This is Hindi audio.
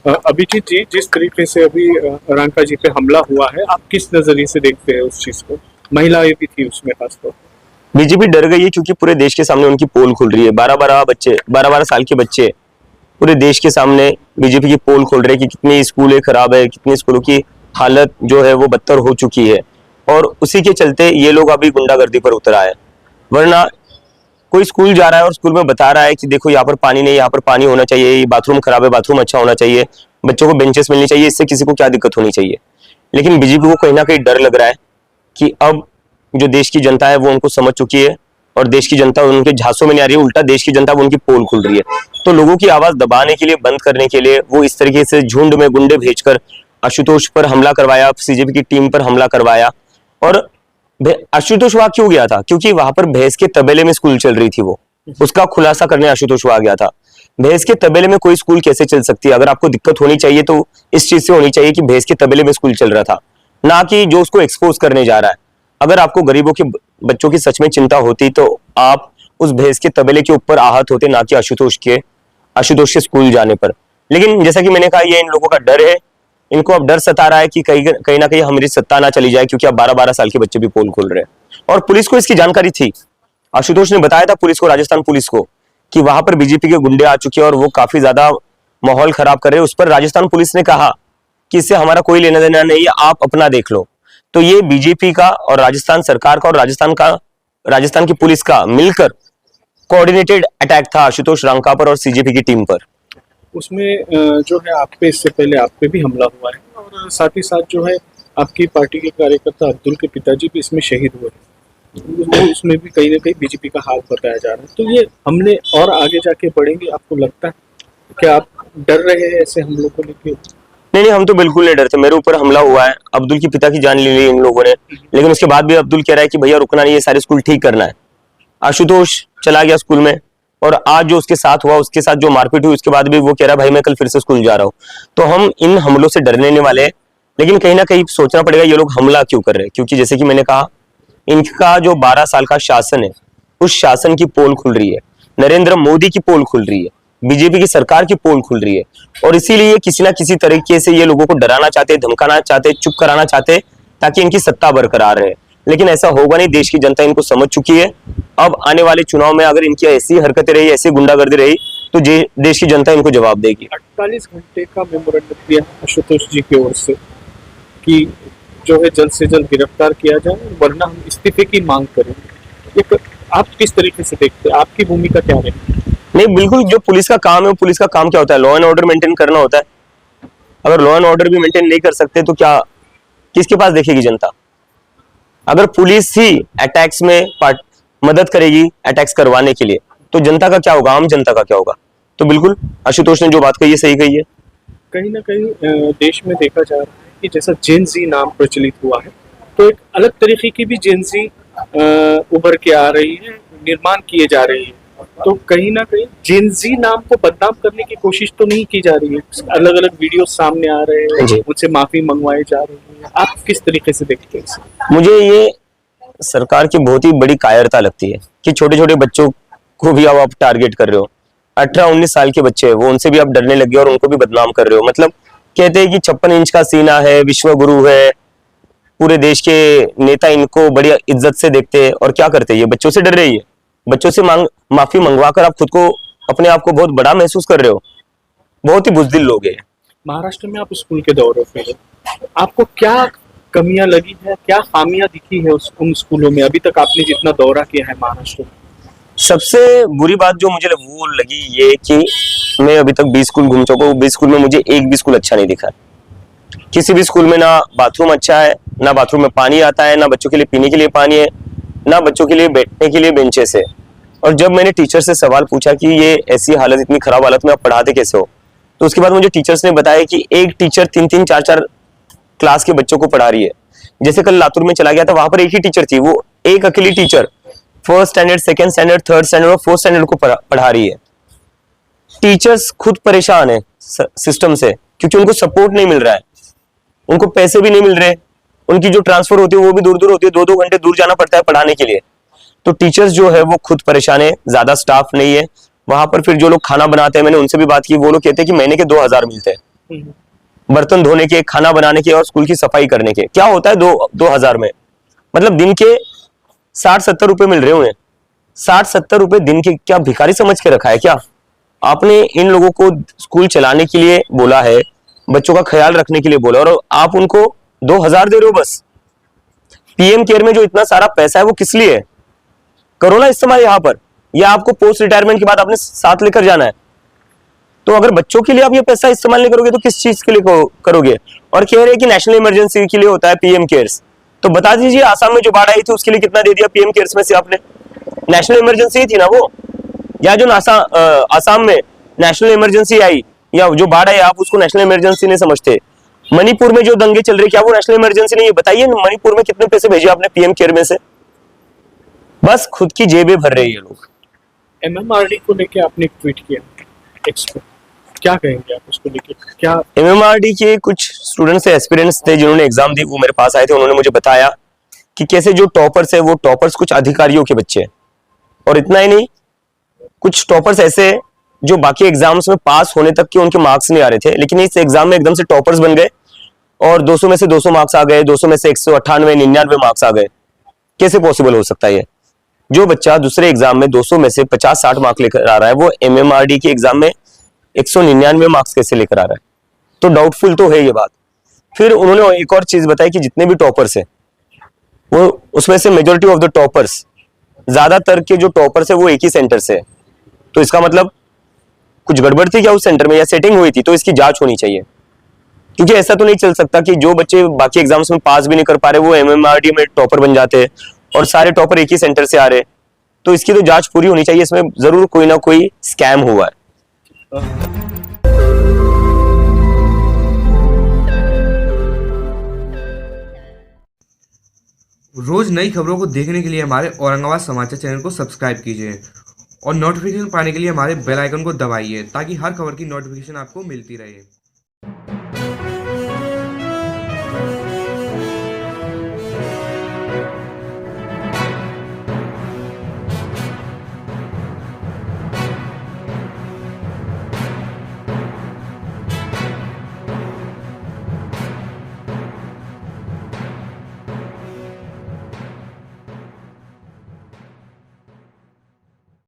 अभिजीत जी, जिस तरीके से अभी रांका जी पे हमला हुआ है, आप किस नजरिए से देखते हैं उस चीज को? महिलाएं भी थी उसमें खासतौर। बीजेपी डर गई है क्योंकि पूरे देश के सामने उनकी पोल खुल रही है। 12-12 साल के बच्चे पूरे देश के सामने बीजेपी की पोल खोल रहे हैं कि कितनी स्कूलें खराब है, कितनी स्कूलों की हालत जो है वो बदतर हो चुकी है। और उसी के चलते ये लोग अभी गुंडागर्दी पर उतर आए। वरना कोई स्कूल जा रहा है और स्कूल में बता रहा है कि देखो यहाँ पर पानी नहीं, यहाँ पर पानी होना चाहिए, ये बाथरूम खराब है, बाथरूम अच्छा होना चाहिए, बच्चों को बेंचेस मिलनी चाहिए, इससे किसी को क्या दिक्कत होनी चाहिए। लेकिन बीजेपी को कहीं ना कहीं डर लग रहा है कि अब जो देश की जनता है वो उनको समझ चुकी है और देश की जनता उनके झांसों में नहीं आ रही है, उल्टा देश की जनता वो उनकी पोल खुल रही है। तो लोगों की आवाज दबाने के लिए, बंद करने के लिए वो इस तरीके से झुंड में गुंडे भेजकर आशुतोष पर हमला करवाया, सीजेपी की टीम पर हमला करवाया। और आशुतोष वहां क्यों गया था? क्योंकि वहां पर भैंस के तबेले में स्कूल चल रही थी, वो उसका खुलासा करने आशुतोष वहां गया था। भैंस के तबेले में कोई स्कूल कैसे चल सकती है? अगर आपको दिक्कत होनी चाहिए तो इस चीज से होनी चाहिए कि भैंस के तबेले में स्कूल चल रहा था, ना कि जो उसको एक्सपोज करने जा रहा है। अगर आपको गरीबों के बच्चों की सच में चिंता होती तो आप उस भैंस के तबेले के ऊपर आहत होते, ना कि आशुतोष के स्कूल जाने पर। लेकिन जैसा कि मैंने कहा, ये इन लोगों का डर है। इनको अब डर सता रहा है कि कहीं ना कहीं हमारी सत्ता ना चली जाए, क्योंकि अब 12-12 साल के बच्चे भी पोल खोल रहे हैं। और पुलिस को इसकी जानकारी थी। आशुतोष ने बताया था पुलिस को, राजस्थान पुलिस को, कि वहां पर बीजेपी के गुंडे आ चुके हैं और वो काफी ज्यादा माहौल खराब कर रहे हैं। उस पर राजस्थान पुलिस ने कहा कि इससे हमारा कोई लेना देना नहीं है, आप अपना देख लो। तो ये बीजेपी का और राजस्थान सरकार का और राजस्थान की पुलिस का मिलकर कोऑर्डिनेटेड अटैक था आशुतोष रांका पर और सीजेपी की टीम पर। उसमें जो है आप पे, इससे पहले आप पे भी हमला हुआ है और साथ ही साथ जो है आपकी पार्टी के कार्यकर्ता अब्दुल के पिताजी भी इसमें शहीद हुए हैं। उसमें भी कहीं ना कहीं बीजेपी का हाथ बताया जा रहा है। तो ये हमले और आगे जाके बढ़ेंगे, आपको लगता है? क्या आप डर रहे हैं ऐसे हमलों को लेकर? नहीं, हम तो बिल्कुल नहीं डरते। मेरे ऊपर हमला हुआ है, अब्दुल की पिता की जान ले ली इन लोगों ने, लेकिन उसके बाद भी अब्दुल कह रहा है कि भैया रुकना नहीं है, सारे स्कूल ठीक करना है। आशुतोष चला गया स्कूल में और आज जो उसके साथ हुआ, उसके साथ जो मारपीट हुई, उसके बाद भी वो कह रहा है भाई मैं कल फिर से स्कूल जा रहा हूँ। तो हम इन हमलों से डरने नहीं वाले, लेकिन कहीं ना कहीं सोचना पड़ेगा ये लोग हमला क्यों कर रहे हैं। क्योंकि जैसे कि मैंने कहा, इनका जो 12 साल का शासन है, उस शासन की पोल खुल रही है, नरेंद्र मोदी की पोल खुल रही है, बीजेपी की सरकार की पोल खुल रही है। और इसीलिए किसी ना किसी तरीके से ये लोगों को डराना चाहते, धमकाना चाहते, चुप कराना चाहते, ताकि इनकी सत्ता बरकरार रहे। लेकिन ऐसा होगा नहीं, देश की जनता इनको समझ चुकी है। अब आने वाले चुनाव में अगर इनकी ऐसी हरकतें रही, ऐसी गुंडागर्दी रही, तो देश की जनता इनको जवाब देगी। 48 घंटे का मेमोरेंडम दिया आशुतोष जी की ओर से कि जो है जल्द से जल्द गिरफ्तार किया जाए, वरना हम इस्तीफे की मांग करेंगे। एक आप किस तरीके से देखते हैं, आपकी भूमिका क्या रहेगी? नहीं, बिल्कुल, जो पुलिस का काम है, पुलिस का काम क्या होता है? लॉ एंड ऑर्डर मेंटेन करना होता है। अगर लॉ एंड ऑर्डर भी मेंटेन नहीं कर सकते तो क्या किसके पास देखेगी जनता? अगर पुलिस ही अटैक्स में मदद करेगी अटैक्स करवाने के लिए, तो जनता का क्या होगा? आम जनता का क्या होगा? तो बिल्कुल आशुतोष ने जो बात कही है सही कही है। कहीं ना कहीं देश में देखा जा रहा है कि जैसा जेन जी नाम प्रचलित हुआ है, तो एक अलग तरीके की भी जेन जी उभर के आ रही है, निर्माण किए जा रही है। तो कहीं ना कहीं जेन जी नाम को बदनाम करने की कोशिश तो नहीं की जा रही है? अलग अलग वीडियो सामने आ रहे हैं, उनसे माफी मंगवाई जा रही है। आप किस तरीके से देखते हैं? मुझे ये सरकार की बहुत ही बड़ी कायरता लगती है कि छोटे छोटे बच्चों को भी अब आप टारगेट कर रहे हो। 18-19 साल के बच्चे हैं वो, उनसे भी आप डरने लगे और उनको भी बदनाम कर रहे हो। मतलब कहते हैं कि 56 इंच का सीना है, विश्व गुरु है, पूरे देश के नेता इनको बड़ी इज्जत से देखते हैं। और क्या करते हैं? ये बच्चों से डर रही है। बच्चों से माफी मंगवाकर आप खुद को, अपने आप को बहुत बड़ा महसूस कर रहे हो। बहुत ही बुज़दिल लोग हैं। महाराष्ट्र में आप स्कूल के दौरे पे हैं, आपको क्या कमियां लगी है, क्या खामियां दिखी है उन स्कूलों में? अभी तक आपने जितना दौरा किया है महाराष्ट्र में, सबसे बुरी बात जो मुझे वो लगी ये कि मैं अभी तक 20 स्कूल घूम चुका हूँ। 20 स्कूल में मुझे एक भी स्कूल अच्छा नहीं दिखा। किसी भी स्कूल में ना बाथरूम अच्छा है, ना बाथरूम में पानी आता है, ना बच्चों के लिए पीने के लिए पानी है, ना बच्चों के लिए बैठने के लिए बेंचेस है। और जब मैंने टीचर से सवाल पूछा कि ये ऐसी हालत, इतनी खराब हालत में आप पढ़ाते कैसे हो, तो उसके बाद मुझे टीचर्स ने बताया कि एक टीचर 3-3, 4-4 क्लास के बच्चों को पढ़ा रही है। जैसे कल लातूर में चला गया था, वहां पर एक ही टीचर थी, वो एक अकेली teacher 1st standard, 2nd standard, 3rd standard और 4th स्टैंडर्ड को पढ़ा रही है। टीचर्स खुद परेशान है सिस्टम से, क्योंकि उनको सपोर्ट नहीं मिल रहा है, उनको पैसे भी नहीं मिल रहे, उनकी जो ट्रांसफर होती है वो भी दूर दूर होती है, 2-2 घंटे दूर जाना पड़ता है पढ़ाने के लिए। तो टीचर्स जो है वो खुद परेशान है, ज्यादा स्टाफ नहीं है वहां पर। फिर जो लोग खाना बनाते हैं, मैंने उनसे भी बात की, वो लोग कहते हैं कि महीने के 2000 मिलते हैं। बर्तन धोने के, खाना बनाने के और स्कूल की सफाई करने के। क्या होता है 2000 में, मतलब दिन के 60-70 रुपए मिल रहे होंगे। 60-70 रुपए दिन के, क्या भिखारी समझ के रखा है क्या? आपने इन लोगों को स्कूल चलाने के लिए बोला है, बच्चों का ख्याल रखने के लिए बोला, और आप उनको 2000 दे रहे हो बस। पीएम केयर में जो इतना सारा पैसा है वो किस लिए है? करो ना इस्तेमाल यहाँ पर, या आपको पोस्ट रिटायरमेंट के बाद आपने साथ लेकर जाना है। तो अगर बच्चों के लिए आप ये पैसा इस्तेमाल नहीं करोगे तो किस चीज के लिए करोगे? और कह रहे हैं कि नेशनल इमरजेंसी के लिए होता है पीएम केयर्स। तो बता दीजिए, आसाम में जो बाढ़ आई थी उसके लिए कितना दे दिया पीएम केयर्स में से आपने? नेशनल इमरजेंसी ही थी ना वो। या जो आसाम में नेशनल इमरजेंसी आई या जो बाढ़ आई, आप उसको नेशनल इमरजेंसी नहीं समझते। मणिपुर में जो दंगे चल रहे, क्या वो नेशनल इमरजेंसी नहीं है? बताइए मणिपुर में कितने पैसे भेजे आपने पीएम केयर में से? बस खुद की जेबें भर रहे हैं ये लोग। एमएमआरडी को लेके आपने एक ट्वीट किया, क्या कहेंगे आप उसको लेके? क्या एमएमआरडी के कुछ स्टूडेंट्स एस्पिरेंट्स थे जिन्होंने एग्जाम दी, वो मेरे पास आए थे। उन्होंने मुझे बताया कि कैसे जो टॉपर्स है वो टॉपर्स कुछ अधिकारियों के बच्चे हैं, और इतना ही नहीं, कुछ टॉपर्स ऐसे जो बाकी एग्जाम्स में पास होने तक के उनके मार्क्स नहीं आ रहे थे, लेकिन इस एग्जाम में एकदम से टॉपर्स बन गए और 200 में से 200 मार्क्स आ गए, 200 में से 198, 99 मार्क्स आ गए। कैसे पॉसिबल हो सकता है ये? जो बच्चा दूसरे एग्जाम में 200 में से 50-60 मार्क्स लेकर आ रहा है, वो एमएमआरडी के एग्जाम में 199 मार्क्स कैसे लेकर आ रहा है? तो डाउटफुल तो है ये बात। फिर उन्होंने एक और चीज बताई कि जितने भी टॉपर्स हैं वो, उसमें से मेजोरिटी ऑफ द टॉपर्स, ज्यादातर के जो टॉपर्स है वो एक ही सेंटर से है। तो इसका मतलब कुछ गड़बड़ थी क्या उस सेंटर में, या सेटिंग हुई थी? तो इसकी जांच होनी चाहिए, क्योंकि ऐसा तो नहीं चल सकता कि जो बच्चे बाकी एग्जाम्स में पास भी नहीं कर पा रहे वो एमएमआरडी में टॉपर बन जाते हैं और सारे टॉपर एक ही सेंटर से आ रहे। तो इसकी तो जांच पूरी होनी चाहिए, इसमें जरूर कोई ना कोई स्कैम हुआ है। रोज नई खबरों को देखने के लिए हमारे औरंगाबाद समाचार चैनल को सब्सक्राइब कीजिए और नोटिफिकेशन पाने के लिए हमारे बेल आइकन को दबाइए, ताकि हर खबर की नोटिफिकेशन आपको मिलती रहे।